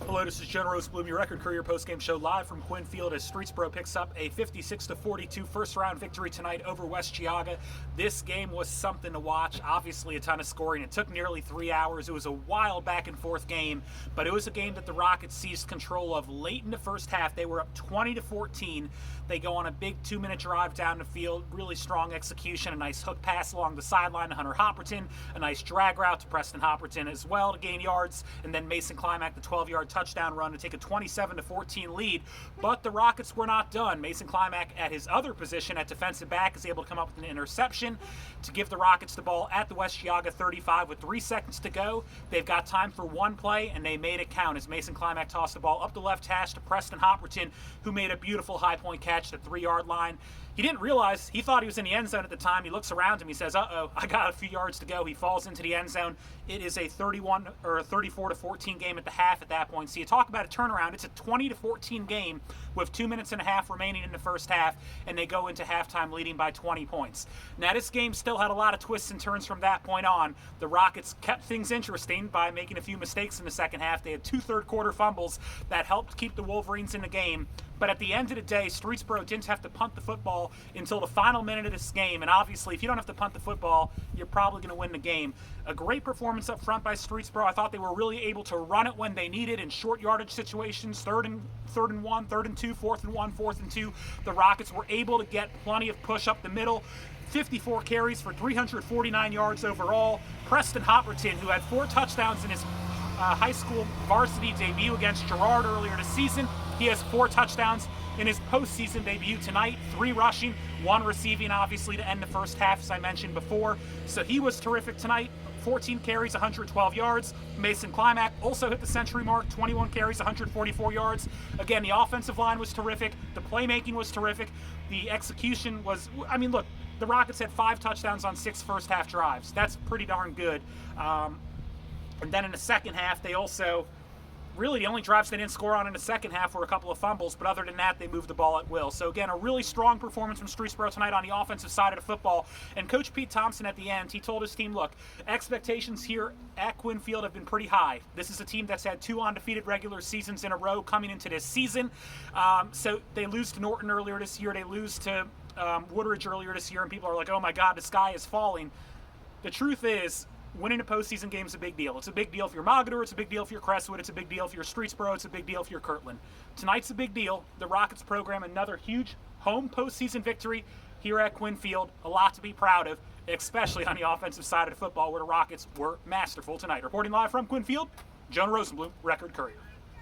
Hello, this is Jonah Rosenblum, your record courier postgame show live from Quinn Field as Streetsboro picks up a 56-42 first-round victory tonight over West Geauga. This game was something to watch. Obviously, a ton of scoring. It took nearly 3 hours. It was a wild back-and-forth game, but it was a game that the Rockets seized control of late in the first half. They were up 20-14. They go on a big 2-minute drive down the field. Really strong execution. A nice hook pass along the sideline to Hunter Hopperton. A nice drag route to Preston Hopperton as well to gain yards. And then Mason Climack, the 12-yard touchdown run to take a 27-14 lead. But the Rockets were not done. Mason Climack at his other position at defensive back is able to come up with an interception to give the Rockets the ball at the West Geauga 35 with 3 seconds to go. They've got time for one play, and they made it count as Mason Climack tossed the ball up the left hash to Preston Hopperton, who made a beautiful high-point catch at the 3-yard line. He didn't realize, he thought he was in the end zone at the time. He looks around him, he says, uh-oh, I got a few yards to go. He falls into the end zone. It is a 34-14 game at the half at that point. So you talk about a turnaround. It's a 20-14 game with 2 minutes and a half remaining in the first half, and they go into halftime leading by 20 points. Now, this game still had a lot of twists and turns from that point on. The Rockets kept things interesting by making a few mistakes in the second half. They had 2 third-quarter fumbles that helped keep the Wolverines in the game. But at the end of the day, Streetsboro didn't have to punt the football until the final minute of this game. And obviously, if you don't have to punt the football, you're probably going to win the game. A great performance up front by Streetsboro. I thought they were really able to run it when they needed in short yardage situations, third and 1, 3rd and 2, 4th and 1, 4th and 2. The Rockets were able to get plenty of push up the middle. 54 carries for 349 yards overall. Preston Hopperton, who had 4 touchdowns in his high school varsity debut against Girard earlier this season. He has 4 touchdowns in his postseason debut tonight, 3 rushing, 1 receiving, obviously, to end the first half, as I mentioned before. So he was terrific tonight. 14 carries, 112 yards. Mason Climack also hit the century mark, 21 carries, 144 yards. Again, the offensive line was terrific. The playmaking was terrific. The execution was, I mean, look, the Rockets had 5 touchdowns on 6 first-half drives. That's pretty darn good. And then in the second half, they also, really the only drives they didn't score on in the second half were a couple of fumbles, but other than that, they moved the ball at will. So again, a really strong performance from Streetsboro tonight on the offensive side of the football. And Coach Pete Thompson at the end, he told his team, look, expectations here at Quinn Field have been pretty high. This is a team that's had 2 undefeated regular seasons in a row coming into this season. So they lose to Norton earlier this year, they lose to Woodridge earlier this year, and people are like, oh my God, the sky is falling. The truth is, winning a postseason game is a big deal. It's a big deal if you're Mogador, it's a big deal if you're Crestwood, it's a big deal if you're Streetsboro, it's a big deal if you're Kirtland. Tonight's a big deal. The Rockets program another huge home postseason victory here at Quinn Field. A lot to be proud of, especially on the offensive side of the football where the Rockets were masterful tonight. Reporting live from Quinn Field, Jonah Rosenblum, Record Courier.